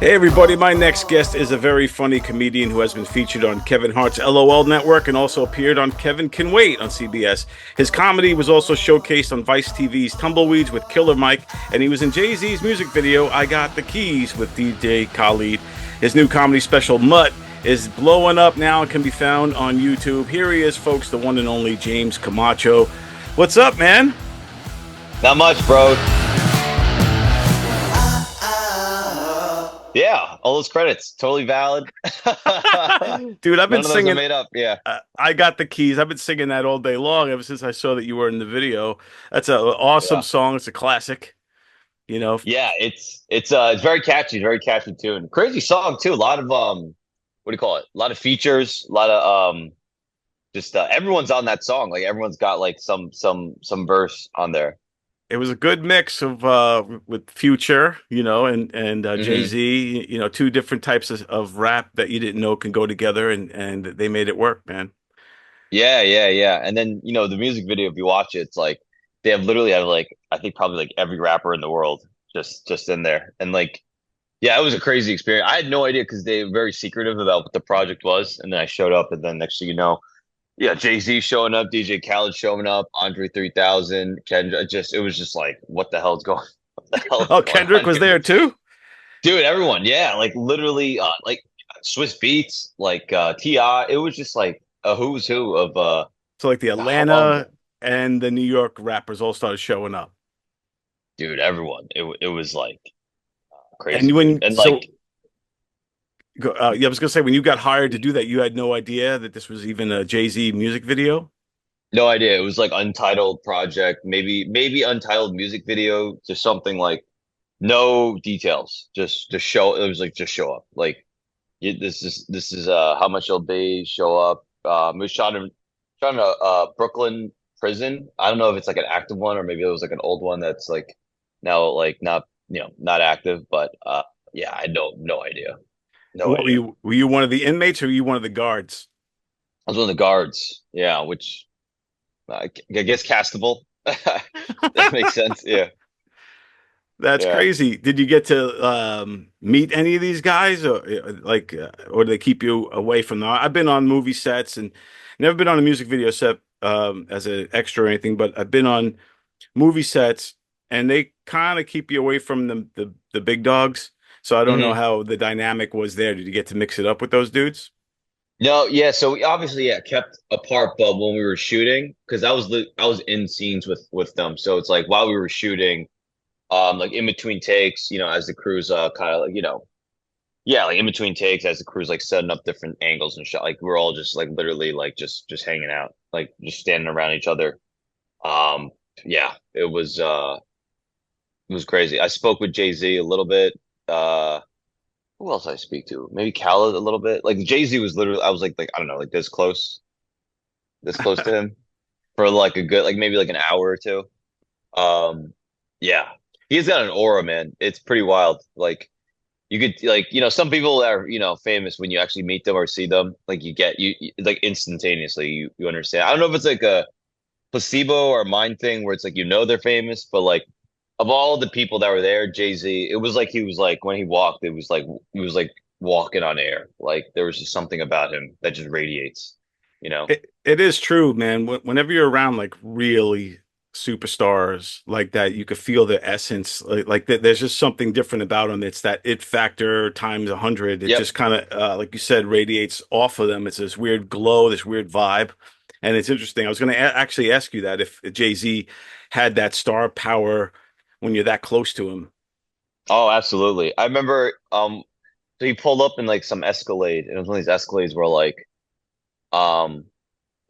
Hey everybody, my next guest is a very funny comedian who has been featured on Kevin Hart's LOL network and also appeared on Kevin Can Wait on CBS. His comedy was also showcased on Vice TV's Tumbleweeds with Killer Mike, and he was in Jay Z's music video I Got the Keys with DJ Khaled. His new comedy special Mutt is blowing up now and can be found on YouTube. Here he is, folks, the one and only James Camacho. What's up, man? Not much, bro. Yeah, all those credits, totally valid. Dude, I've been None of those singing. are made up. Yeah, I got the keys. I've been singing that all day long ever since I saw that you were in the video. That's an awesome yeah, song. It's a classic. You know, yeah. It's very catchy tune. Crazy song too. A lot of what do you call it? A lot of features. A lot of just everyone's on that song. Like everyone's got like some verse on there. it was a good mix of with Future, and Jay Hmm. Z. You know, two different types of rap that you didn't know can go together, and they made it work, man. Yeah, yeah, yeah. And then the music video. If you watch it, it's like they have literally have like I think probably like every rapper in the world just in there, and like. Yeah, it was a crazy experience. I had no idea because they were very secretive about what the project was. And then I showed up, and then next thing you know, yeah, Jay Z showing up, DJ Khaled showing up, Andre 3000, Kendra. It was just like, what the hell's going, what the hell is Oh, going Kendrick on was here, there too. dude? Everyone, yeah, like literally, like Swiss Beats, like Ti. It was just like a who's who of So like the the hubbub, Atlanta and the New York rappers all started showing up. dude. Everyone, it was like And crazy, dude, when and so like. yeah, I was gonna say when you got hired to do that, you had no idea that this was even a Jay Z music video. No idea. It was like untitled project, maybe untitled music video, just something like no details. Just show. It was like just show up. Like this is how much it'll be. Show up. It was shot in a Brooklyn prison. I don't know if it's like an active one or maybe it was like an old one that's like now like not active. But yeah, I no idea. No What were idea. you? Were you one of the inmates or were you one of the guards? I was one of the guards. Yeah, which I guess castable. That makes sense. Yeah. That's Yeah. crazy. Did you get to meet any of these guys, or do they keep you away from them? I've been on movie sets and never been on a music video set as an extra or anything, but I've been on movie sets, and they kind of keep you away from the big dogs. So I don't know Hmm. how the dynamic was there. Did you get to mix it up with those dudes? No, yeah. So we obviously, yeah, kept apart, but when we were shooting, because I was in scenes with them, so it's like while we were shooting, like in between takes, as the crew's kind of like yeah, like in between takes, as the crew's like setting up different angles and shot, like we're all just like literally like just hanging out, like just standing around each other. Um, yeah, it was crazy. I spoke with Jay Z a little bit. Uh. Who else I speak to? Maybe Khaled a little bit. Like Jay Z was literally, I was like I don't know, like this close to him for like a good, like maybe like an hour or two. Um, yeah, he's got an aura, man. It's pretty wild. Like you could like some people that are famous when you actually meet them or see them, like like instantaneously you understand. I don't know if it's like a placebo or a mind thing where it's like they're famous, but like of all the people that were there, Jay Z, it was like he was like when he walked, it was like he was like walking on air. Like there was just something about him that just radiates, you know? It is true, man. Whenever you're around like really superstars like that, you could feel the essence. There's just something different about them. It's that it factor times 100. It Yep. just kind of, like you said, radiates off of them. It's this weird glow, this weird vibe, and it's interesting. I was going to actually ask you that if Jay Z had that star power when you're that close to him. Oh, absolutely. I remember so he pulled up in like some Escalade, and it was one of these Escalades where like um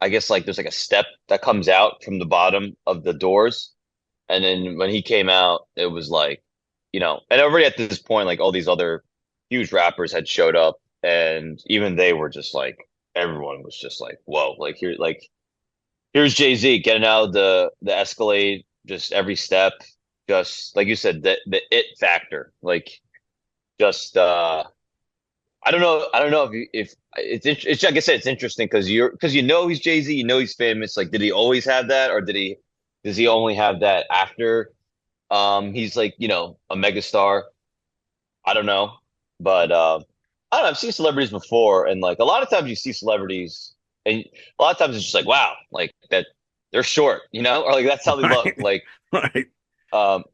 I guess like there's like a step that comes out from the bottom of the doors. And then when he came out, it was like, and already at this point, like all these other huge rappers had showed up, and even they were just like, everyone was just like, whoa, here's Jay Z getting out of the Escalade, just every step, just like you said, the it factor, like just I don't know if it's like I said, it's interesting because he's Jay Z, he's famous. Like, did he always have that, or does he only have that after he's like a megastar? I don't know. But I don't know. I've seen celebrities before, and like a lot of times you see celebrities, and a lot of times it's just like, wow, like that they're short, or like that's how they look. Right. Like Right. um,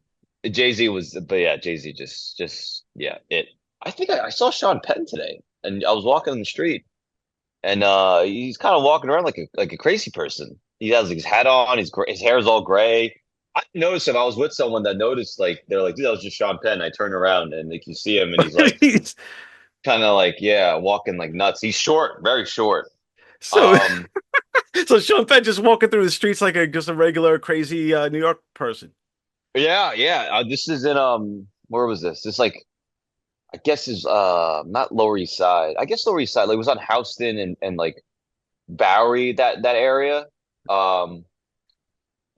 Jay Z was, but yeah, Jay Z just yeah. I think I saw Sean Penn today, and I was walking in the street, and he's kind of walking around like a crazy person. He has like, his hat on, his hair is all gray. I noticed him. I was with someone that noticed, like they're like, dude, that was just Sean Penn. I turn around and like you see him, and he's like He's- kind of like yeah, walking like nuts. He's short, very short. so Um, so Sean Penn just walking through the streets like just a regular crazy New York person. yeah, yeah. This is in where was this? This like I guess is not Lower East Side. I guess Lower East Side. Like it was on Houston and like Bowery that area. Um,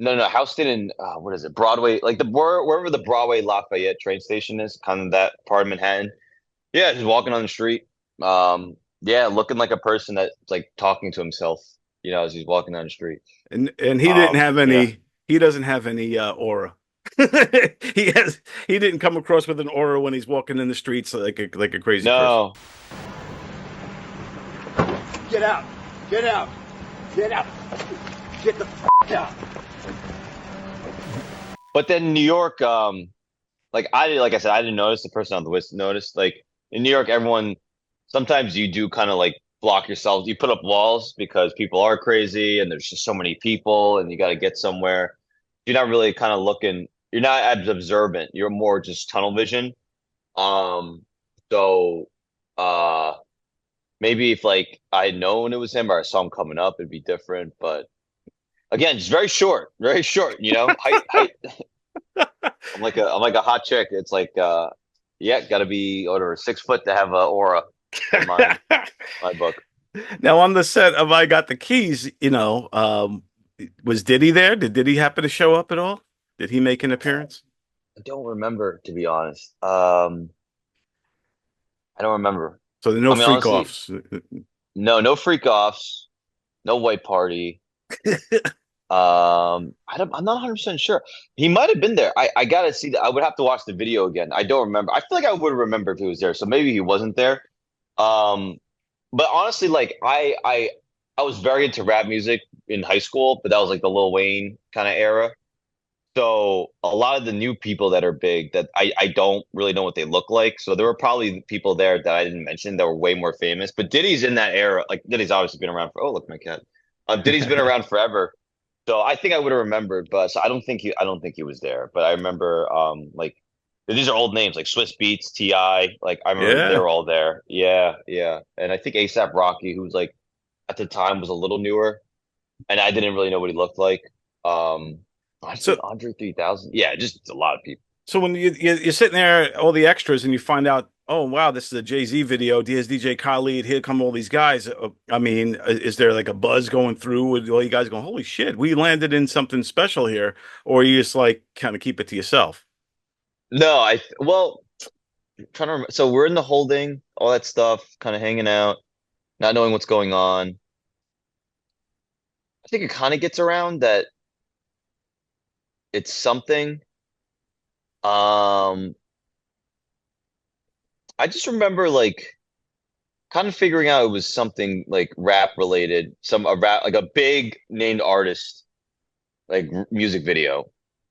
no, Houston and what is it? Broadway, like wherever the Broadway Lafayette train station is, kind of that part of Manhattan. Yeah, just walking on the street. Yeah, looking like a person that's like talking to himself, as he's walking down the street. And he didn't have Yeah. any. He doesn't have any aura. he has. He didn't come across with an aura when he's walking in the streets like a crazy person. No, Get out! Get out! Get out! Get the out! but then New York, like I said, I didn't notice. The person on the list noticed. Like in New York, everyone sometimes you do kind of like block yourself. You put up walls because people are crazy and there's just so many people and you got to get somewhere. You're not really kind of looking. You're not as observant. You're more just tunnel vision. Um, so uh, maybe if like I had known it was him or I saw him coming up, it'd be different. But again, just very short, very short. Height. I'm like a hot chick. It's like yeah, got to be over 6 foot to have a aura in my book. Now on the set of I Got the Keys, was Diddy there? Did Diddy happen to show up at all? Did he make an appearance? I don't remember, to be honest. I don't remember. So there are I no mean, freak honestly, offs. no freak offs, no white party. I'm not 100% sure. He might have been there. I gotta see that. I would have to watch the video again. I don't remember. I feel like I would remember if he was there. So maybe he wasn't there. Um, but honestly, like I was very into rap music in high school, but that was like the Lil Wayne kind of era. So a lot of the new people that are big that I don't really know what they look like. So there were probably people there that I didn't mention that were way more famous. But Diddy's in that era. Like Diddy's obviously been around for, oh, look, my cat. Diddy's been around forever. So I think I would have remembered, but so I don't think he was there. But I remember like these are old names like Swiss Beats, T.I. Like I remember they Yeah. were all there. Yeah, yeah. And I think ASAP Rocky, who's like at the time was a little newer, and I didn't really know what he looked like. Um I think So Andre 3000. Yeah, just a lot of people. so when you're sitting there, all the extras, and you find out, oh wow, this is a Jay Z video. Here's DJ Khaled. Here come all these guys. I mean, is there like a buzz going through with all you guys going, holy shit, we landed in something special here, or you just like kind of keep it to yourself? No, well, trying to remember. So we're in the holding, all that stuff, kind of hanging out, not knowing what's going on. I think it kind of gets around that it's something. Um, I just remember like kind of figuring out it was something like rap related, some a rap like a big named artist like music video,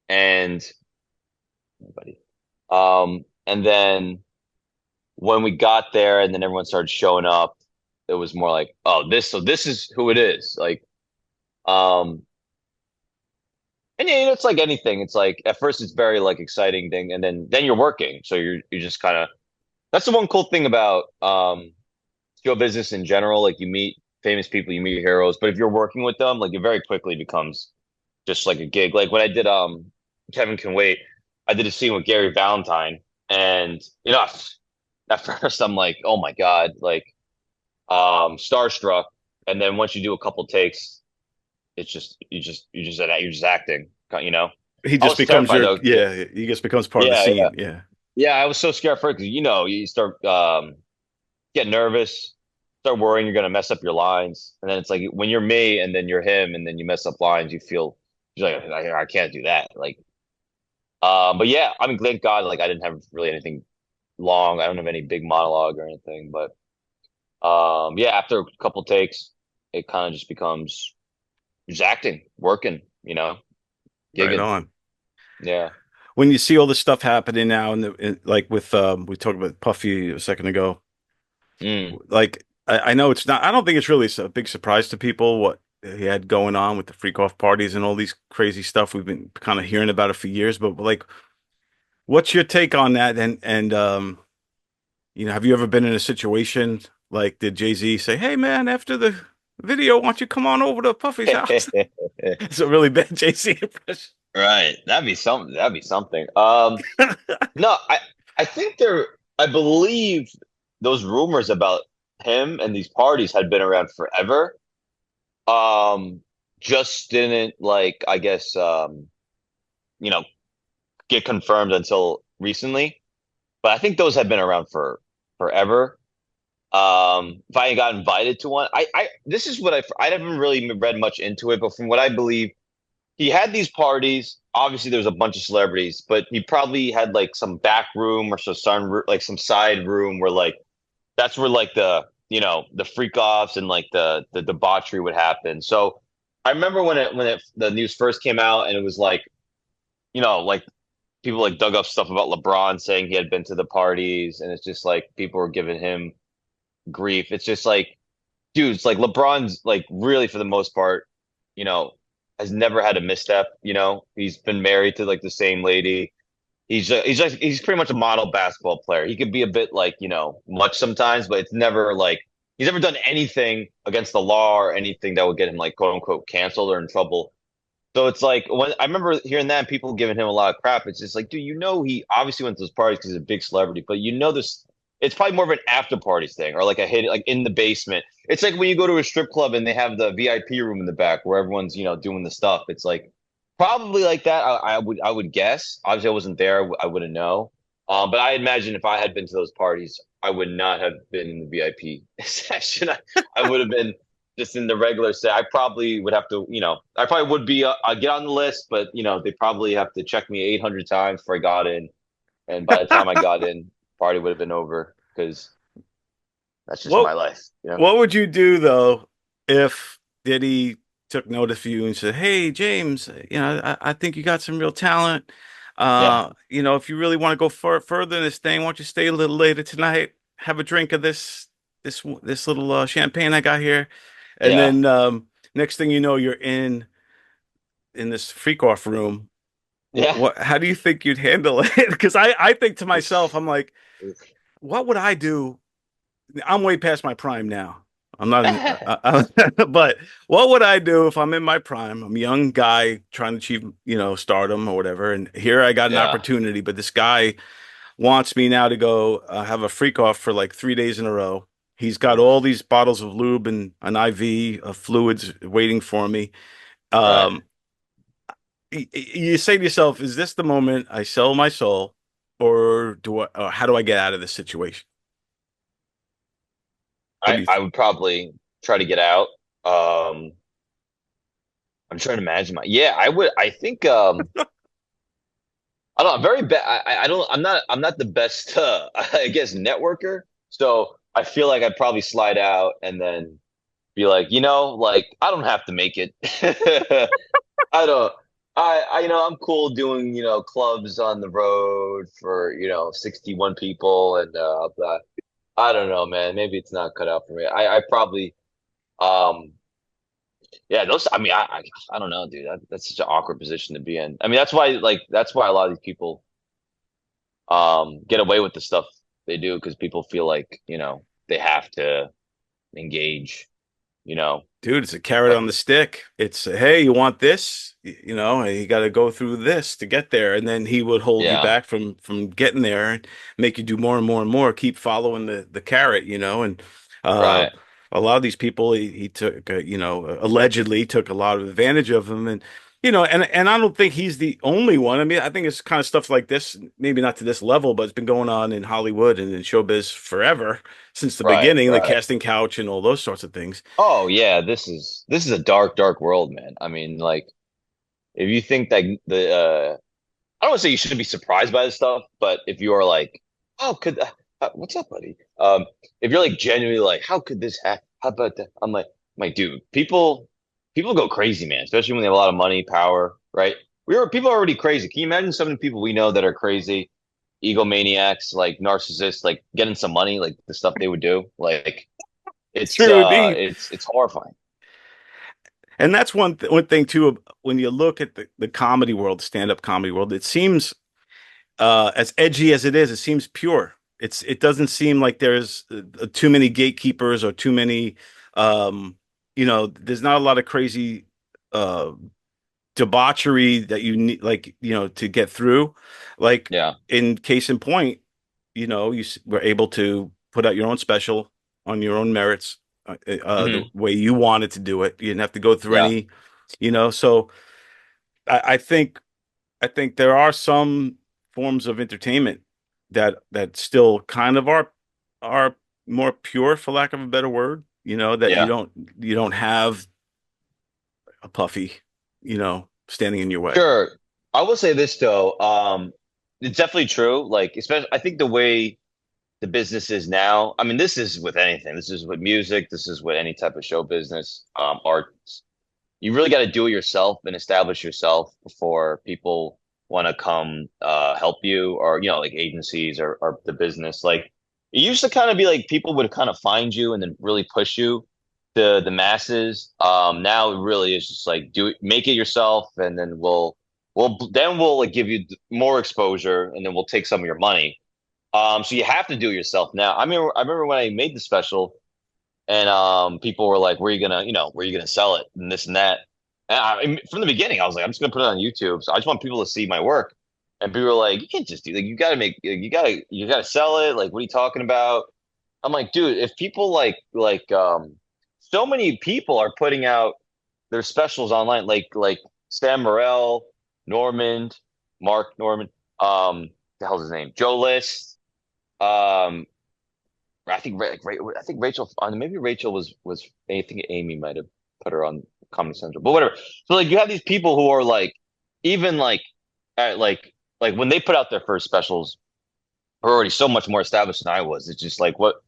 and buddy. And then when we got there, and then everyone started showing up, it was more like, oh, this is who it is, like, and yeah, it's like anything. It's like at first it's very like exciting thing, and then you're working, so you're just kind of that's the one cool thing about show business in general. Like you meet famous people, you meet heroes, but if you're working with them, like it very quickly becomes just like a gig. Like when I did Kevin Can Wait, I did a scene with Gary Valentine, and at first I'm like, oh my God, like starstruck. And then once you do a couple takes, it's just you're just acting, you know. He I just was becomes terrified your though. yeah. He just becomes part of the Yeah, yeah, scene. Yeah. yeah. I was so scared for it because you start get nervous, start worrying you're gonna mess up your lines, and then it's like when you're me and then you're him, and then you mess up lines, you're like I can't do that. Like, but yeah, I mean, thank God, like I didn't have really anything long. I don't have any big monologue or anything, but yeah, after a couple takes, it kind of just becomes just acting, working, Right gigging. on. Yeah. When you see all this stuff happening now, like with we talked about Puffy a second ago, Mm. like I know it's not. I don't think it's really a big surprise to people what he had going on with the freak off parties and all these crazy stuff. We've been kind of hearing about it for years, but like, what's your take on that? And have you ever been in a situation like did Jay Z say, "Hey man, after the video, why don't you come on over to Puffy's house?" It's a really bad Jay Z impression. Right. That'd be something. That'd be something. No, I think I believe those rumors about him and these parties had been around forever. Um, just didn't like, I guess, you know, get confirmed until recently. But I think those had been around for forever. If I got invited to one, this is what I haven't really read much into it, but from what I believe, he had these parties. Obviously, there was a bunch of celebrities, but he probably had like some back room or like some side room where like that's where like the freak offs and like the debauchery would happen. So I remember when the news first came out and it was like like people like dug up stuff about LeBron saying he had been to the parties, and it's just like people were giving him grief. It's just like, dude, it's like LeBron's like really for the most part, you know, has never had a misstep. He's been married to like the same lady. He's pretty much a model basketball player. He could be a bit like much sometimes, but it's never like he's never done anything against the law or anything that would get him like quote unquote canceled or in trouble. So it's like when I remember hearing that and people giving him a lot of crap. It's just like, dude, he obviously went to those parties because he's a big celebrity, but this. It's probably more of an after party thing or like a hit like in the basement. It's like when you go to a strip club and they have the VIP room in the back where everyone's doing the stuff. It's like probably like that. I would guess. Obviously, I wasn't there. I wouldn't know. But I imagine if I had been to those parties, I would not have been in the VIP session. I would have been just in the regular set. I probably would have to, I probably would be. I get on the list, but they probably have to check me 800 times before I got in. And by the time I got in, party would have been over because that's just What my life. What would you do though if Diddy took notice of you and said, "Hey, James, I think you got some real talent. Yeah. If you really want to go further in this thing, why don't you stay a little later tonight? Have a drink of this little champagne I got here, and Yeah. then next thing you know, you're in this freak off room. Yeah. How do you think you'd handle it? Because I think to myself, I'm like, what would I do? I'm way past my prime now. I'm not in, but what would I do if I'm in my prime? I'm a young guy trying to achieve, stardom or whatever. And here I got an Yeah. opportunity, but this guy wants me now to go have a freak off for like 3 days in a row. He's got all these bottles of lube and an IV of fluids waiting for me. Right. Um, you say to yourself, is this the moment I sell my soul or how do I get out of this situation? What I do you I think? would probably try to get out. Um, I'm trying to imagine yeah, I would. I think I don't know. I'm very bad. I don't. I'm not the best. I guess networker. So I feel like I'd probably slide out and then be like, like I don't have to make it. I don't. I'm cool doing, clubs on the road for, 61 people and but I don't know, man. Maybe it's not cut out for me. I probably um yeah, those I mean I don't know, dude. That's such an awkward position to be in. I mean, that's why a lot of these people get away with the stuff they do because people feel like, they have to engage, you know. Dude, it's a carrot But on the stick. It's hey, you want this? You got to go through this to get there, and then he would hold you yeah, back from getting there and make you do more and more and more. Keep following the carrot, and uh, right, a lot of these people he took, allegedly took a lot of advantage of them, and and I don't think he's the only one. I mean, I think it's kind of stuff like this, maybe not to this level, but it's been going on in Hollywood and in showbiz forever since the right, beginning, the right. casting couch and all those sorts of things. Oh yeah, this is a dark, dark world, man. I mean, like if you think that I don't want to say you shouldn't be surprised by this stuff, but if you are like oh, what's up, buddy? If you're like genuinely like, how could this happen? How about that? I'm like, dude, people go crazy, man, especially when they have a lot of money, power, right? People are already crazy. Can you imagine some of the people we know that are crazy, egomaniacs, like narcissists, like getting some money, like the stuff they would do? Like It's true. it's horrifying. And that's one thing too. When you look at the comedy world, stand-up comedy world, it seems as edgy as it is, it seems pure. It doesn't seem like there's too many gatekeepers or too many. There's not a lot of crazy uh, debauchery that you need, like to get through. Like Yeah. in case in point, were able to put out your own special on your own merits, the Hmm. way you wanted to do it. You didn't have to go through Yeah. any. So I think there are some forms of entertainment that still kind of are more pure, for lack of a better word. That you Yeah. don't have a puffy, standing in your way. Sure. I will say this though. It's definitely true. Like, especially, I think the way the business is now. I mean, this is with anything. This is with music. This is with any type of show business, art. You really got to do it yourself and establish yourself before people want to come help you, or like agencies or the business. Like it used to kind of be like people would kind of find you and then really push you to the masses. Now it really is just like make it yourself, and then we'll like give you more exposure, and then we'll take some of your money. So you have to do it yourself now. I remember when I made the special, and people were like, where are you gonna sell it, and this and that. And from the beginning, I was like, I'm just gonna put it on YouTube. So I just want people to see my work. And people were like, you can't just do like you gotta sell it. Like, what are you talking about? I'm like, dude, if people so many people are putting out their specials online, like Sam Morrell, Normand, Mark Norman, the hell's his name? Joe List. Um, I think Rachel. Maybe Rachel was. I think Amy might have put her on Comedy Central, but whatever. So like, you have these people who are like, even like when they put out their first specials, are already so much more established than I was. It's just like, what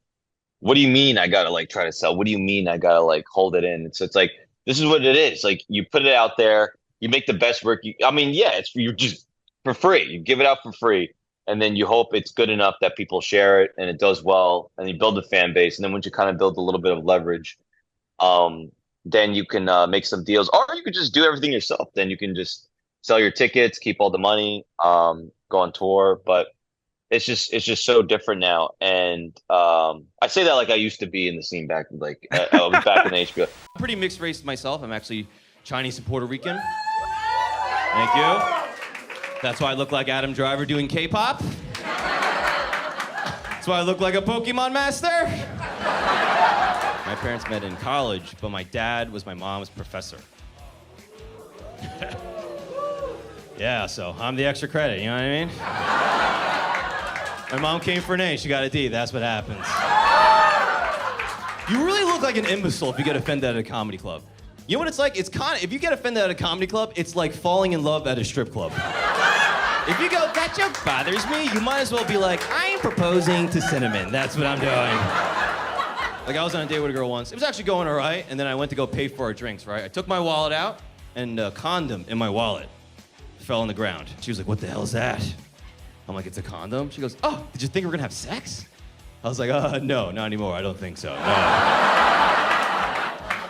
do you mean I gotta like try to sell? What do you mean I gotta like hold it in? It's like, this is what it is. Like, you put it out there, you make the best work. I mean, yeah, it's you just for free. You give it out for free, and then you hope it's good enough that people share it and it does well, and you build a fan base. And then once you kind of build a little bit of leverage, um, then you can make some deals, or you could just do everything yourself. Then you can just sell your tickets, keep all the money, go on tour. But it's just so different now. And I say that like I used to be in the scene back, like I was back in the HBO. Pretty mixed race myself. I'm actually Chinese and Puerto Rican. Thank you. That's why I look like Adam Driver doing K-pop. That's why I look like a Pokemon master. My parents met in college, but my dad was my mom's professor. Yeah, so I'm the extra credit, you know what I mean? My mom came for an A, she got a D, that's what happens. You really look like an imbecile if you get offended at a comedy club. You know what it's like? If you get offended at a comedy club, it's like falling in love at a strip club. If you go, that joke bothers me, you might as well be like, I am proposing to Cinnamon. That's what I'm doing. Like, I was on a date with a girl once. It was actually going all right, and then I went to go pay for our drinks, right? I took my wallet out, and a condom in my wallet fell on the ground. She was like, what the hell is that? I'm like, it's a condom? She goes, oh, did you think we were gonna have sex? I was like, no, not anymore. I don't think so, no.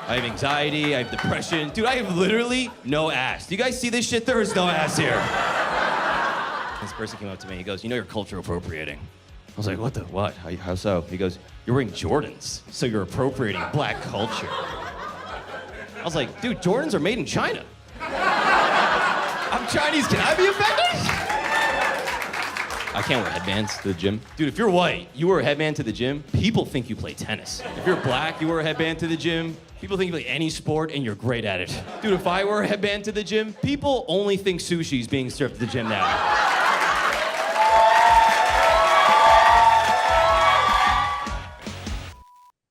I have anxiety, I have depression. Dude, I have literally no ass. Do you guys see this shit? There is no ass here. This person came up to me, he goes, you know you're culture appropriating. I was like, what? How so? He goes, you're wearing Jordans, so you're appropriating black culture. I was like, dude, Jordans are made in China. I'm Chinese, can I be offended? I can't wear headbands to the gym. Dude, if you're white, you wear a headband to the gym, people think you play tennis. If you're black, you wear a headband to the gym, people think you play any sport and you're great at it. Dude, if I wear a headband to the gym, people only think sushi's being served at the gym now.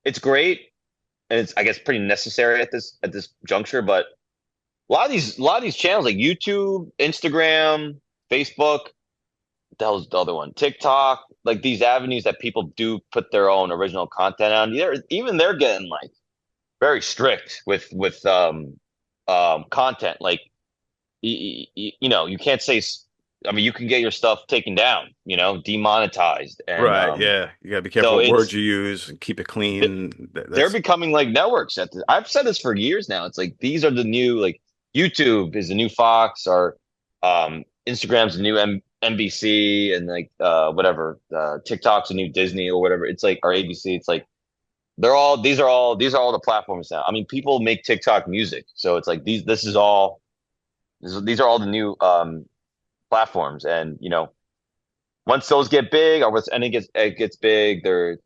It's great, and it's, I guess, pretty necessary at this juncture. But a lot of these channels like YouTube, Instagram, Facebook, that was the other one. TikTok, like these avenues that people do put their own original content on. They're getting like very strict with content. Like you can't say. I mean, you can get your stuff taken down. Demonetized, and Right. Yeah. You got to be careful so what words it's you use and keep it th- clean. they're That's becoming like networks. I've said this for years now. It's like these are the new like YouTube is the new Fox, or Instagram's the new NBC, and like whatever TikTok's the new Disney or whatever. It's like or ABC. It's like these are all the platforms now. I mean, people make TikTok music, so it's like these are all the new platforms, and once those get big, or once any gets big, their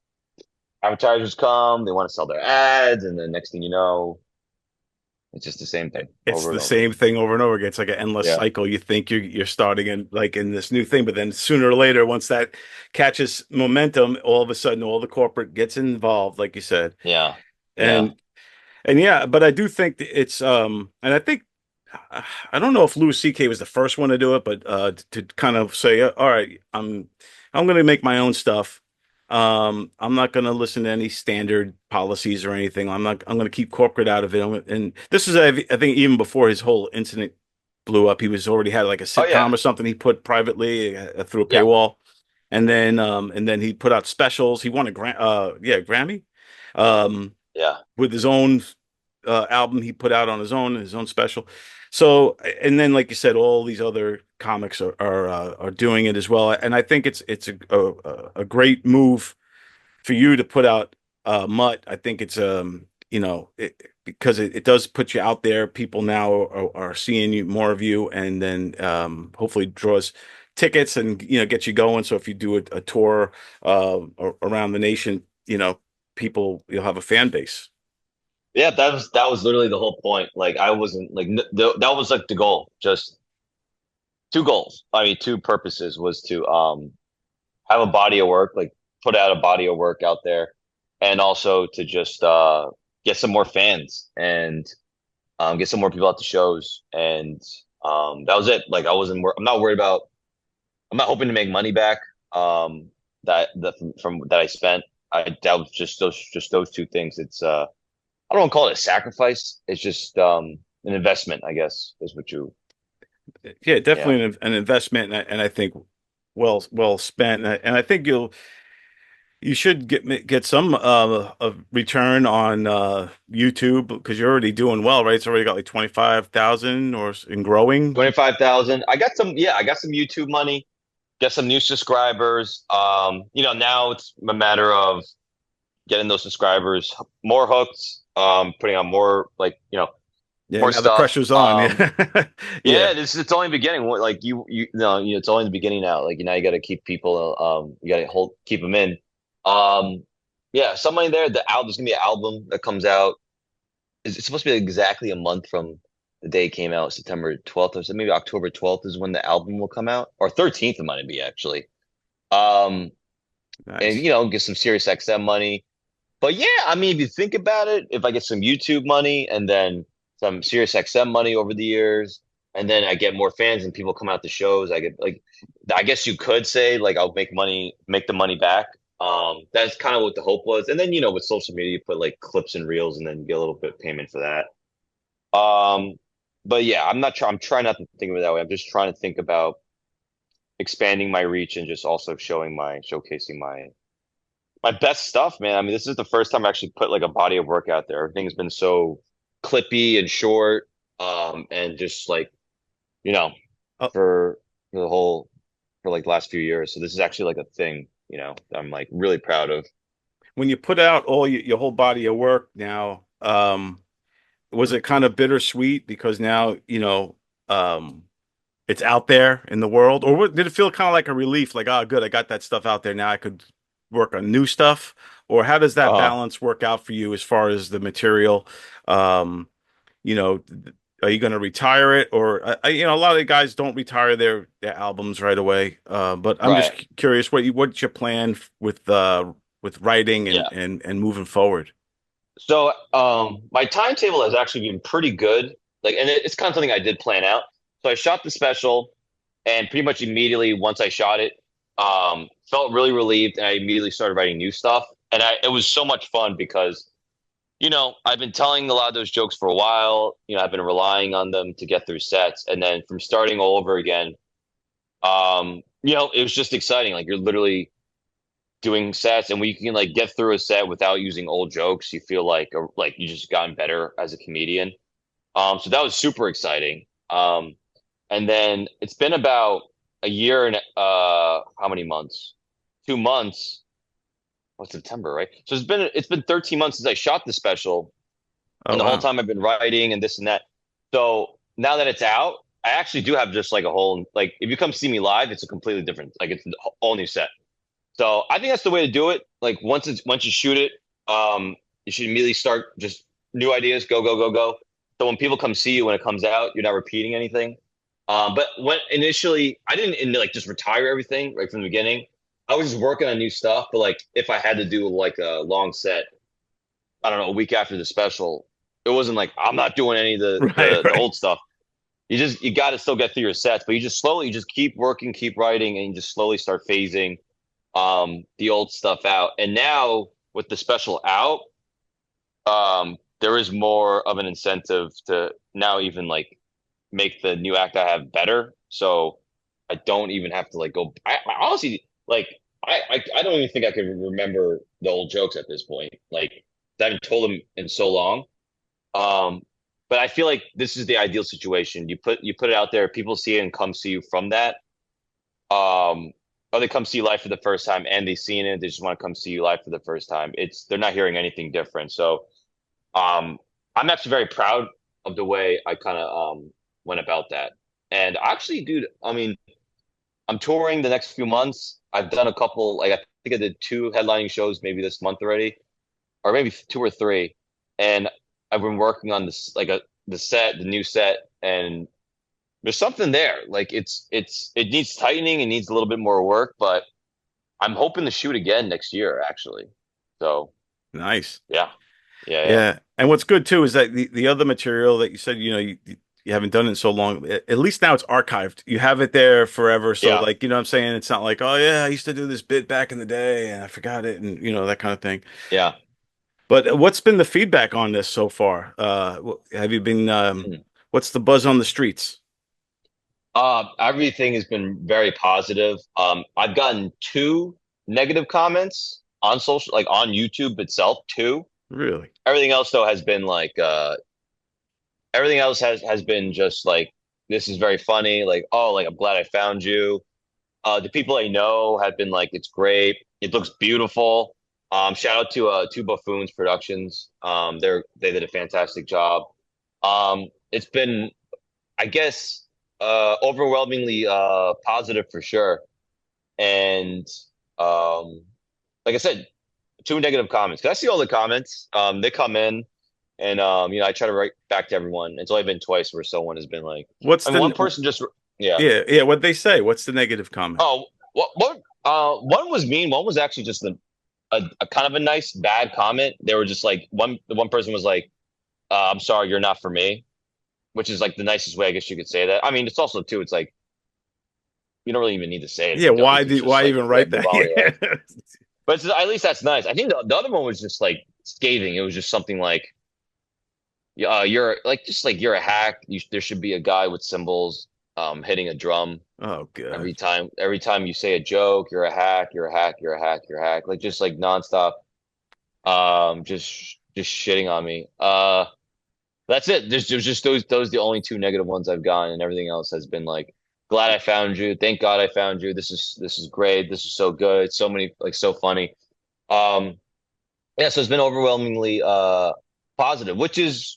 advertisers come, they want to sell their ads, and then next thing you know, it's just the same thing it's over the and over. same thing over and over again. It's like an endless Yeah, cycle. You think you're starting in this new thing, but then sooner or later, once that catches momentum, all of a sudden, all the corporate gets involved, like you said, yeah, yeah. and and yeah. But I do think that it's and I think I don't know if Louis C.K. was the first one to do it, but to kind of say, all right, I'm going to make my own stuff. I'm not going to listen to any standard policies or anything. I'm going to keep corporate out of it. And this is, I think, even before his whole incident blew up, he was already had like a Oh yeah, sitcom or something he put privately through a yeah, paywall, and then he put out specials. He won a Grammy, um, yeah. with his own album he put out on his own special. So, and then like you said, all these other comics are doing it as well. And I think it's a great move for you to put out Mutt. I think it's because it does put you out there. People now are seeing you, more of you, and then hopefully draws tickets and get you going. So if you do a tour around the nation, you'll have a fan base. Yeah, that was literally the whole point. Like I wasn't like that was like the goal. Just two goals. I mean, two purposes was to have a body of work, like put out a body of work out there, and also to just get some more fans and get some more people out to shows. And that was it. Like I'm not worried about. I'm not hoping to make money back. From that I spent. That was just those two things. It's I don't want to call it a sacrifice. It's just an investment, I guess, is what you. Yeah, Yeah. definitely an investment, and I think well spent. And I think you should get some of return on YouTube because you're already doing well, right? It's already got like 25,000 or in growing. 25,000. I got some. Yeah, I got some YouTube money. Get some new subscribers. Now it's a matter of getting those subscribers more hooked. Putting on more Yeah, more now the stuff. pressure's on. Yeah, yeah, Yeah, it's only beginning. Like it's only the beginning now. Like now you got to keep people. You got to keep them in. Um, yeah, somebody there. There's gonna be an album that comes out. It's supposed to be exactly a month from the day it came out, September 12th, or so maybe October 12th is when the album will come out, or 13th it might be actually. Um, and nice. get some Sirius XM money. But yeah, I mean, if you think about it, if I get some YouTube money and then some Sirius XM money over the years, and then I get more fans and people come out to shows, I get like, I guess you could say like I'll make the money back. That's kind of what the hope was. And then with social media, you put like clips and reels, and then you get a little bit of payment for that. Um, but yeah, I'm not trying. I'm trying not to think of it that way. I'm just trying to think about expanding my reach and just also showcasing my best stuff, man. I mean, this is the first time I actually put like a body of work out there. Everything's been so clippy and short, and just like, you know, Uh, for the whole for like the last few years. So this is actually like a thing, that I'm like really proud of. when you put out all your whole body of work now, was it kind of bittersweet because now it's out there in the world, or did it feel kind of like a relief, like, oh, good, I got that stuff out there now, I could work on new stuff, or how does that Uh, balance work out for you as far as the material? Um, you know, are you going to retire it, or a lot of the guys don't retire their albums right away. But I'm just right. curious what's your plan with writing Yeah. and moving forward. So my timetable has actually been pretty good. Like, and it's kind of something I did plan out. So I shot the special, And pretty much immediately once I shot it, felt really relieved, and I immediately started writing new stuff. And it was so much fun because, I've been telling a lot of those jokes for a while. I've been relying on them to get through sets, and then from starting all over again, it was just exciting. Like, you're literally doing sets, and when you can like get through a set without using old jokes, you feel like you just gotten better as a comedian. So that was super exciting. And then it's been about a year and how many months? 2 months. What's September, right? So it's been 13 months since I shot the special, and the whole time I've been writing and this and that. So now that it's out, I actually do have just like a whole, like, if you come see me live, it's a completely different, like, it's a whole new set. So I think that's the way to do it. Like, once you shoot it, you should immediately start just new ideas, go, go, go, go. So when people come see you when it comes out, you're not repeating anything. But when initially, I didn't like just retire everything right from the beginning. I was just working on new stuff. But like, if I had to do like a long set, I don't know, a week after the special, it wasn't like I'm not doing any of the old stuff. You got to still get through your sets, but you just keep working, keep writing, and you just slowly start phasing the old stuff out. And now with the special out, there is more of an incentive to now even like make the new act I have better. So I don't even have to like go. I honestly, like, I don't even think I can remember the old jokes at this point. Like, I haven't told them in so long. But I feel like this is the ideal situation. You put it out there, people see it and come see you from that. Or they come see you live for the first time and they've seen it. They just want to come see you live for the first time. They're not hearing anything different. So I'm actually very proud of the way I kind of went about that. And actually, dude, I mean, I'm touring the next few months. I've done a couple, like, I think I did 2 headlining shows maybe this month already, or maybe 2 or 3. And I've been working on this, like, the new set, and there's something there. Like, it needs tightening, it needs a little bit more work, but I'm hoping to shoot again next year, actually. So nice. Yeah. And what's good too is that the other material that you said, you haven't done it in so long, at least now it's archived. You have it there forever. So like, what I'm saying, it's not like, oh yeah, I used to do this bit back in the day and I forgot it, and that kind of thing. Yeah. But what's been the feedback on this so far? Have you been what's the buzz on the streets? Everything has been very positive. I've gotten 2 negative comments on social, like on YouTube itself, 2. Really? Everything else though has been like everything else has been just like, this is very funny, like, oh, like, I'm glad I found you. The people I know have been like, it's great, it looks beautiful. Shout out to Two Buffoons Productions. They did a fantastic job. It's been, I guess, overwhelmingly positive for sure. And like I said, 2 negative comments. 'Cause I see all the comments. They come in, and I try to write back to everyone. It's only been twice where someone has been like, one person just yeah. What'd they say? What's the negative comment? Oh, one was mean. One was actually just a kind of a nice bad comment. They were just like, one person was like, I'm sorry, you're not for me, which is like the nicest way I guess you could say that. I mean, it's also too, it's like, you don't really even need to say it. Yeah, why even write that? Yeah. But at least that's nice. I think the other one was just like scathing. It was just something like, you're like, just like, you're a hack. There should be a guy with cymbals hitting a drum. Oh, good. Every time you say a joke, you're a hack, you're a hack, you're a hack, you're a hack. Like, just like nonstop, just shitting on me. That's it. There's just those the only 2 negative ones I've gotten, and everything else has been like, glad I found you. Thank God I found you. This is great. This is so good. So many, like, so funny. So it's been overwhelmingly positive, which is,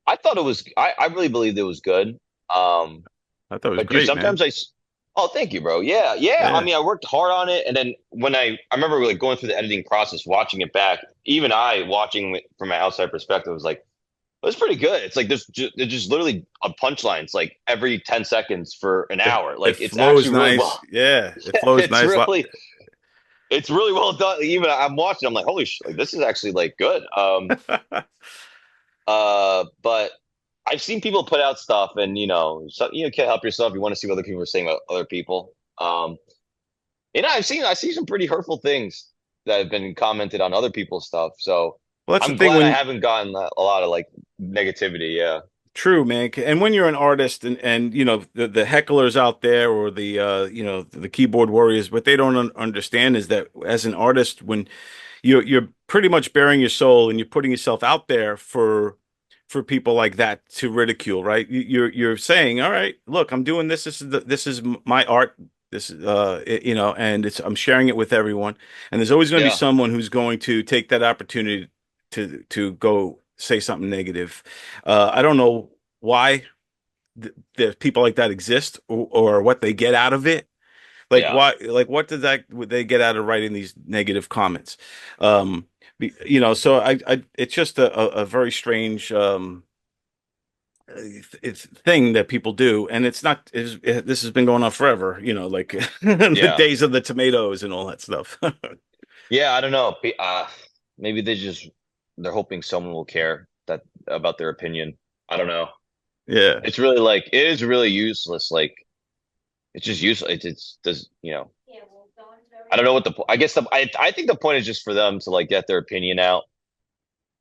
I thought it was. I really believed it was good. I thought it was great, sometimes man. Oh, thank you, bro. Yeah. I mean, I worked hard on it, and then when I remember like going through the editing process, watching it back, even I watching it from my outside perspective was like, it was pretty good. It's like there's just literally a punchline. It's like every 10 seconds for an hour. Like, it's flows actually nice. Really well. Yeah, it flows nice. It's really well done. Even I'm watching, I'm like, holy shit, like, this is actually like good. But I've seen people put out stuff, and you can't help yourself. You want to see what other people are saying about other people. I see some pretty hurtful things that have been commented on other people's stuff. So Well, that's the I'm thing glad I when haven't gotten a lot of like negativity. Yeah, true, man. And when you're an artist and the hecklers out there or the keyboard warriors, what they don't understand is that as an artist, when you're pretty much bearing your soul and you're putting yourself out there for people like that to ridicule, right? You're saying, all right, look, I'm doing this. This is my art. This is and I'm sharing it with everyone. And there's always going to be yeah, someone who's going to take that opportunity to go say something negative. I don't know why the people like that exist or what they get out of it. Like yeah, why? Like what did that would they get out of writing these negative comments? So it's just a very strange it's thing that people do, and it's not. This has been going on forever. Like the yeah, days of the tomatoes and all that stuff. yeah. I don't know. Maybe they're hoping someone will care that about their opinion. I don't know. Yeah, It's really like it is really useless. Like it's just useless. It's does I don't know what I guess I think the point is just for them to like get their opinion out.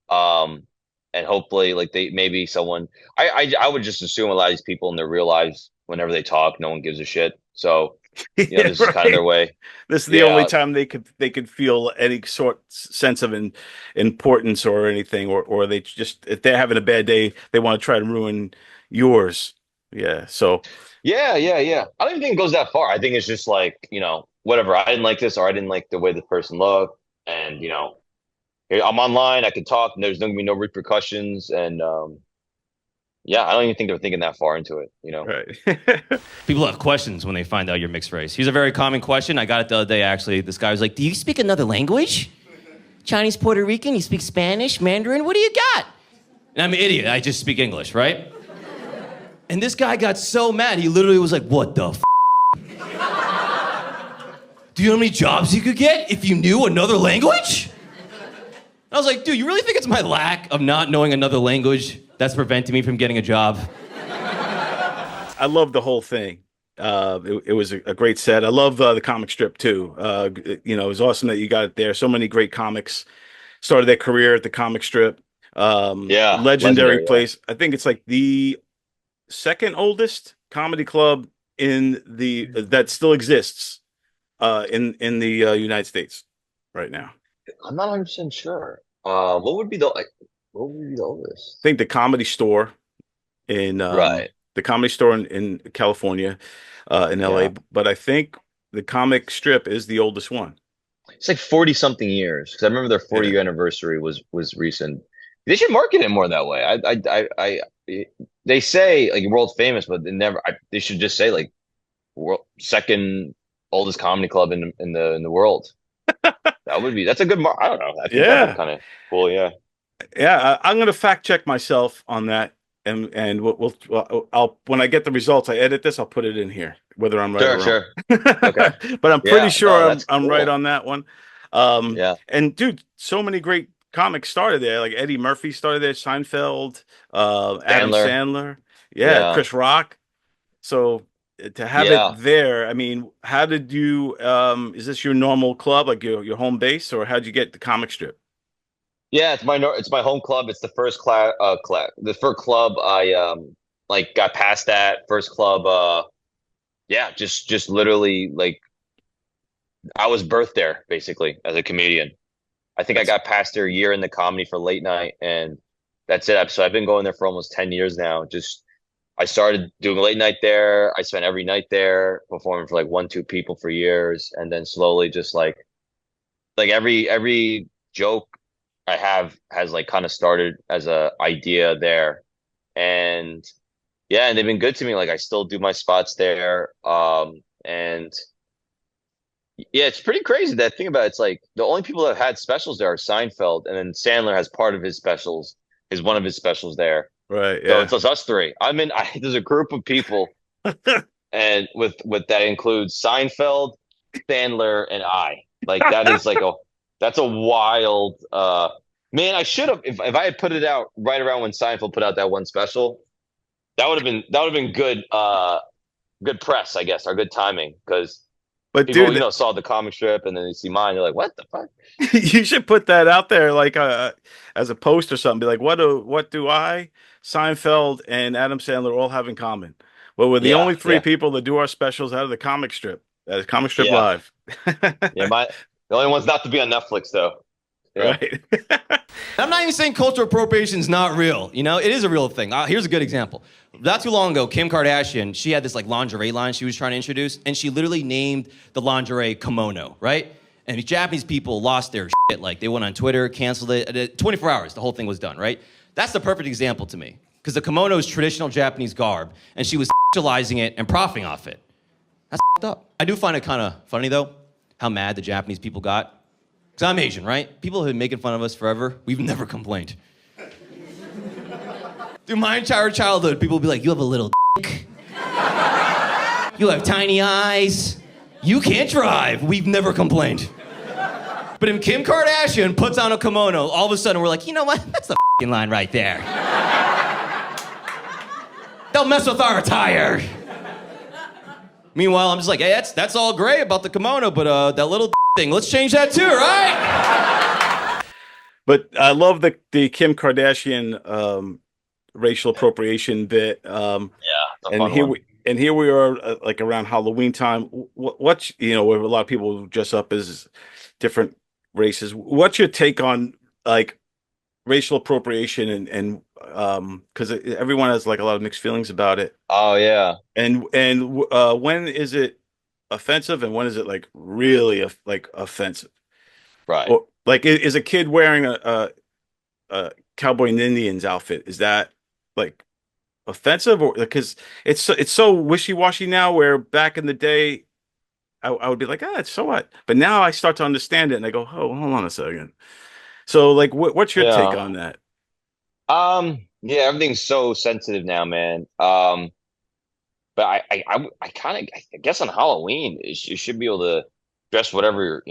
Um, and hopefully like they maybe someone I would just assume a lot of these people in their real lives, whenever they talk, no one gives a shit. So, yeah, this is kind of right. their way. This is the only Yeah. time they could feel any sort sense of importance or anything, or they just if they're having a bad day, they want to try to ruin yours. Yeah. So Yeah, yeah, yeah. I don't even think it goes that far. I think it's just like, whatever. I didn't like this or I didn't like the way the person looked. And, here, I'm online, I can talk, and there's not gonna be no repercussions. And yeah, I don't even think they're thinking that far into it. right. People have questions when they find out you're mixed race. Here's a very common question. I got it the other day, actually. This guy was like, do you speak another language? Chinese, Puerto Rican? You speak Spanish, Mandarin? What do you got? And I'm an idiot. I just speak English, right? And this guy got so mad, he literally was like, what the f***? Do you know how many jobs you could get if you knew another language? I was like, dude, you really think it's my lack of not knowing another language that's preventing me from getting a job? I love the whole thing. It was a great set. I love the comic strip too. It was awesome that you got it there. So many great comics started their career at the comic strip. Yeah, Legendary legendary, yeah. place. I think it's like the second oldest comedy club in the that still exists in the United States right now. I'm not 100% sure. What would be the I oldest? think the Comedy Store in Right. in California, in LA. Yeah. But I think the comic strip is the oldest one. It's like 40 something years because I remember their 40 Yeah. year anniversary was recent. They should market it more that way. They say like world famous, but they should just say like second oldest comedy club in the world. That's a good I don't know. I think that'd be Yeah. kind of cool. Yeah. Yeah. I'm going to fact check myself on that. And I'll when I get the results, I edit this, I'll put it in here, whether I'm right or Sure, wrong. sure. Okay. But I'm pretty Yeah. No, sure that's I'm right cool. on that one. Yeah. And dude, so many great comics started there. Like Eddie Murphy started there, Seinfeld, Adam Sandler. Sandler, yeah, Yeah. Chris Rock. So to have it Yeah. there, I mean, how did you? Is this your normal club, like your home base, or how'd you get the comic strip? Yeah, it's my home club. It's the first the first club I like got past that first club. Yeah, just literally like I was birthed there basically as a comedian. I think I That's got past their year in the comedy for late night, and that's it. So I've been going there for almost 10 years now. Just I started doing late night there. I spent every night there performing for like one, two people for years, and then slowly just like every joke I have has like kind of started as a idea there. And yeah, and they've been good to me. Like I still do my spots there. And yeah, it's pretty crazy that thing about it's like the only people that have had specials there are Seinfeld, and then Sandler has part of his specials, is one of his specials there. right. So Yeah. it's just us three. There's a group of people, and with that includes Seinfeld, Sandler, and I. Like that is like that's a wild man. I should have if I had put it out right around when Seinfeld put out that one special. That would have been good good press, I guess, or good timing because But people, dude, saw the comic strip and then they see mine, they're like, "What the fuck?" you should put that out there like as a post or something. Be like, what do I, Seinfeld, and Adam Sandler all have in common? Well, we're the Yeah, only three yeah, people that do our specials out of the comic strip. That is Comic Strip yeah, Live. yeah. The only one's not to be on Netflix though. Yeah, Right. I'm not even saying cultural appropriation is not real. You know, it is a real thing. Here's a good example. Not too long ago, Kim Kardashian, she had this like lingerie line she was trying to introduce, and she literally named the lingerie kimono, right? And the Japanese people lost their shit. Like they went on Twitter, canceled it. 24 hours, the whole thing was done, right? That's the perfect example to me. Because the kimono is traditional Japanese garb, and she was sexualizing it and profiting off it. That's up. I do find it kind of funny, though, how mad the Japanese people got. Because I'm Asian, right? People have been making fun of us forever. We've never complained. Through my entire childhood, people would be like, you have a little dick. You have tiny eyes. You can't drive. We've never complained. But if Kim Kardashian puts on a kimono, all of a sudden we're like, you know what? That's the line right there. Don't mess with our attire. Meanwhile, I'm just like, hey, that's all great about the kimono, but that little thing, let's change that too, right? But I love the Kim Kardashian racial appropriation bit. yeah. It's a And fun here one. we are like around Halloween time. What's where a lot of people dress up as different races. What's your take on like racial appropriation and because everyone has like a lot of mixed feelings about it. Oh yeah, And when is it offensive and when is it like really like offensive? right. Or like is a kid wearing a cowboy and Indians outfit, is that like offensive? Or because it's so wishy-washy now, where back in the day I would be like, it's so what? But now I start to understand it and I go, oh, hold on a second. So like what's your take Yeah. on that? Yeah, everything's so sensitive now, man. But I kind of I guess on Halloween you should be able to dress whatever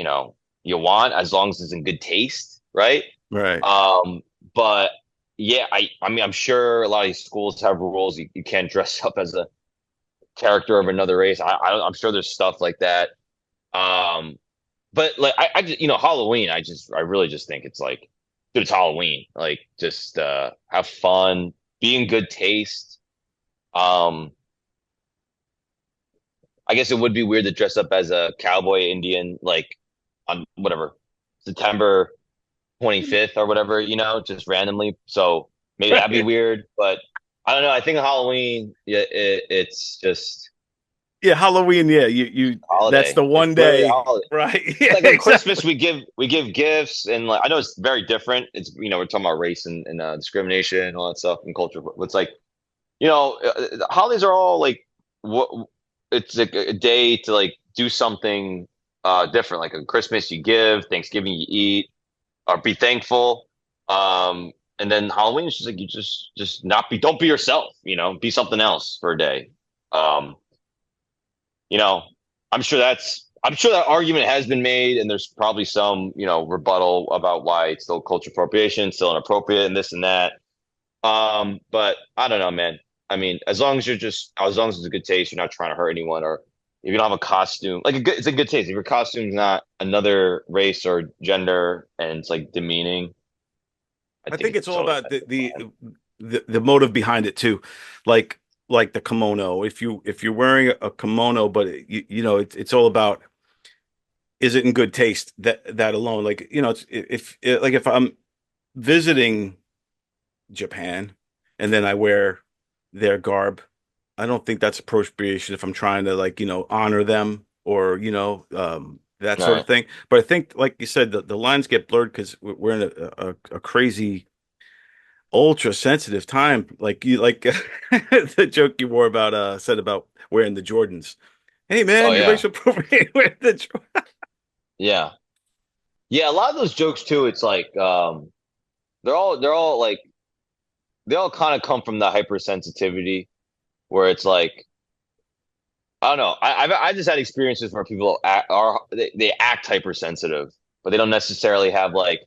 you want as long as it's in good taste, right? Right. Um, but yeah, I mean I'm sure a lot of these schools have rules. You can't dress up as a character of another race. I'm sure there's stuff like that. Um, but like I just Halloween, I really just think it's like, dude, it's Halloween. Like just have fun, be in good taste. Um, I guess it would be weird to dress up as a cowboy Indian like on whatever September 25th or whatever, just randomly. So maybe that'd be weird, but I don't know. I think Halloween, yeah, it's just Yeah, Halloween, yeah, you that's holiday. the It's one literally a day, holiday. right? It's Yeah, like on exactly. Christmas we give gifts and like I know it's very different. It's we're talking about race and discrimination and all that stuff and culture. But it's like the holidays are all like what it's like a day to like do something different. Like on Christmas you give, Thanksgiving you eat or be thankful. And then Halloween is just like you just not don't be yourself. Be something else for a day. Um, you know, I'm sure that argument has been made, and there's probably some, rebuttal about why it's still culture appropriation, still inappropriate, and this and that. But I don't know, man. I mean, as long as it's a good taste, you're not trying to hurt anyone, or if you don't have a costume, like it's a good taste. If your costume's not another race or gender, and it's like demeaning, I I think think it's it's all totally about the motive behind it too. Like like the kimono. If you're wearing a kimono, but it's all about, is it in good taste? That alone, like it's if I'm visiting Japan and then I wear their garb, I don't think that's appropriation if I'm trying to like honor them or that sort of right. thing. But I think, like you said, the lines get blurred because we're in a crazy ultra sensitive time. Like you like the joke you wore about said about wearing the Jordans. Hey Oh man, you're yeah, racial appropriating wearing the yeah, yeah. A lot of those jokes too. It's like they're all like they all kind of come from the hypersensitivity where it's like I don't know. I just had experiences where people they act hypersensitive, but they don't necessarily have like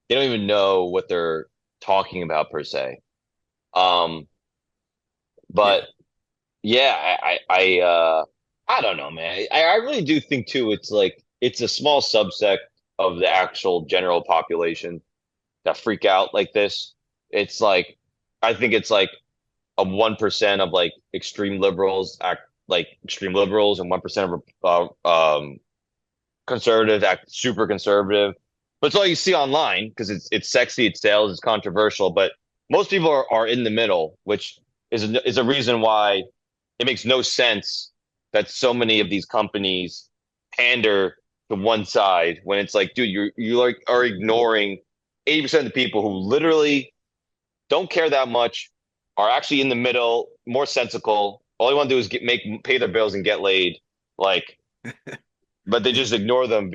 they don't even know what they're talking about per se. Um, But yeah, I don't know, man. I really do think too. It's like it's a small subset of the actual general population that freak out like this. It's like I think it's like a 1% of like extreme liberals act like extreme liberals, and 1% of conservatives act super conservative. But it's all you see online because it's sexy, it sells, it's controversial. But most people are in the middle, which is a reason why it makes no sense that so many of these companies pander to one side when it's like, dude, you like are ignoring 80% of the people who literally don't care that much, are actually in the middle, more sensical. All they want to do is pay their bills and get laid. Like, but they just ignore them.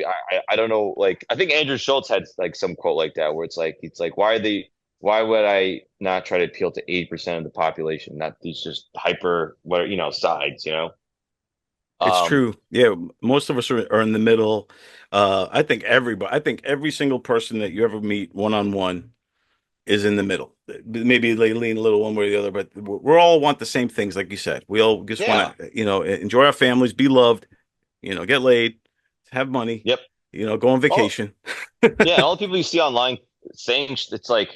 I don't know. Like, I think Andrew Schultz had like some quote like that where it's like, why would I not try to appeal to 80% of the population, not these just hyper, sides, It's Um, true. Yeah, most of us are in the middle. I think everybody, I think every single person that you ever meet one on one is in the middle. Maybe they lean a little one way or the other, but we all want the same things, like you said. We all just yeah. want to, enjoy our families, be loved, get laid, have money, Yep. go on Oh, vacation. yeah. And all the people you see online saying it's like,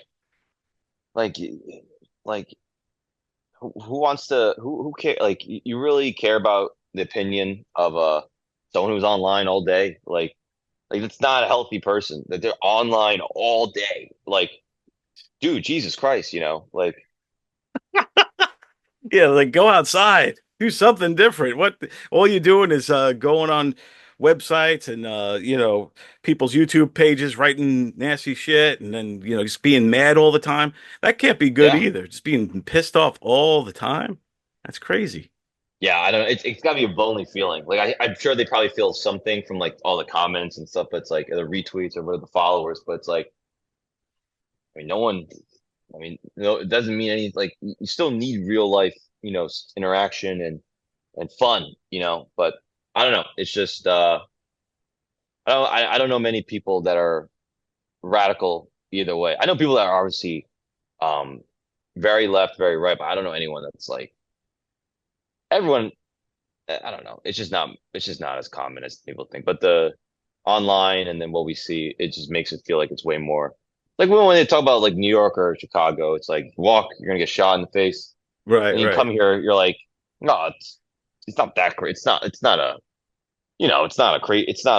like, who wants to, who care? Like, you really care about the opinion of someone who's online all day? Like it's not a healthy person that they're online all day. Like, dude, Jesus Christ, like, Yeah, like go outside, do something different. What all you're doing is going on websites and people's YouTube pages, writing nasty shit, and then just being mad all the time. That can't be good yeah. either. Just being pissed off all the time. That's crazy. Yeah, I don't know. It's got to be a lonely feeling. Like I'm sure they probably feel something from like all the comments and stuff. But it's like the retweets or what the followers. But it's like, I mean, no one. I mean, no, it doesn't mean any. Like you still need real life, interaction and fun, But I don't know. It's just I don't know many people that are radical either way. I know people that are obviously um very left, very right, but I don't know anyone that's like everyone. I don't know. It's just not as common as people think. But the online and then what we see, it just makes it feel like it's way more like when they talk about like New York or Chicago, it's like walk, you're gonna get shot in the face. Right, And you right. come here, you're like, no, it's not that great. It's not a it's not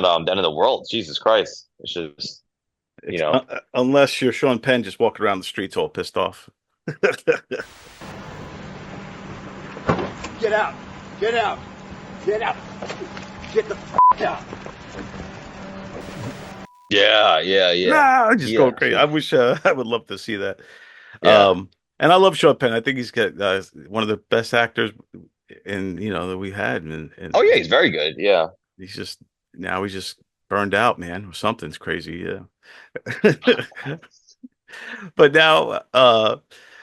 the end of the world. Jesus Christ. It's just, you It's know, unless you're Sean Penn just walking around the streets all pissed off. Get out. Get out. Get out. Get the out. yeah, yeah, yeah. Nah, I'm just Yeah. going crazy. I wish I would love to see that. Yeah. And I love Sean Penn. I think he's got one of the best actors that we had, and Oh yeah, he's very good. Yeah. he's just now he's just burned out, man. Something's crazy, yeah. But now,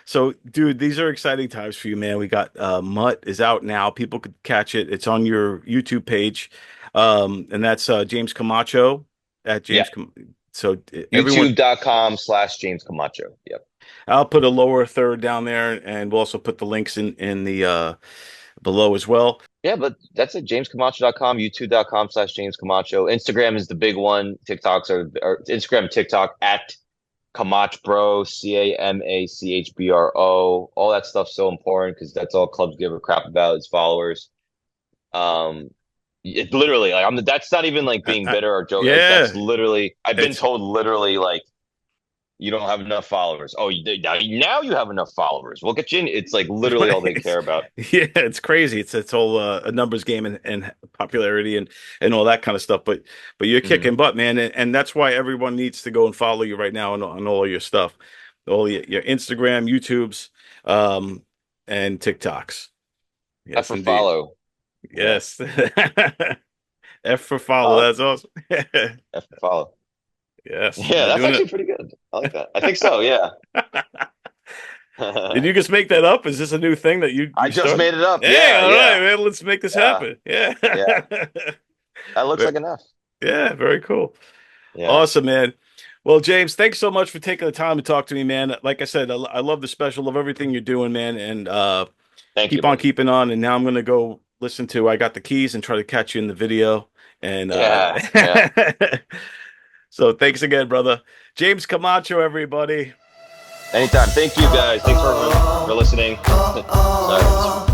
so dude, these are exciting times for you, man. We got Mutt is out now. People could catch it. It's on your YouTube page, and that's James Camacho at Yeah. James. So everyone, YouTube.com/James Camacho. Yep. I'll put a lower third down there, and we'll also put the links in the below as well. Yeah, but that's it. JamesCamacho.com, YouTube.com/James Camacho. Instagram is the big one. TikToks are Instagram, TikTok at Camach Bro, CAMACHBRO. All that stuff's so important because that's all clubs give a crap about is followers. Um, it literally like that's not even like being bitter or joke. Like Yeah, that's literally I've been it's told literally like you don't have enough followers. Oh, now you have enough followers. We'll get you in. It's like literally all they care about. yeah, it's crazy. It's all a numbers game and popularity and all that kind of stuff. But you're Mhm. kicking butt, man, and that's why everyone needs to go and follow you right now on all your stuff, all your Instagram, YouTubes, and TikToks. F Yes, for indeed. follow. Yeah, Yes. F for follow. follow. That's awesome. F for follow. Yes, Yeah, you're that's doing actually pretty good. I like that. I think so. Yeah. it. Did you just make that up? Is this a new thing that you I just started? made it up. Hey, Yeah, all right, yeah, man. Let's make this yeah, happen. Yeah. yeah. That looks like enough. Yeah, very cool. Yeah. Awesome, man. Well, James, thanks so much for taking the time to talk to me, man. Like I said, I love the special, love everything you're doing, man. And Thank you. Keep on keeping on. And now I'm gonna go listen to I Got the Keys and try to catch you in the video. And Yeah. so thanks again, brother. James Camacho, everybody. Anytime. Thank you guys. Thanks for listening. Sorry.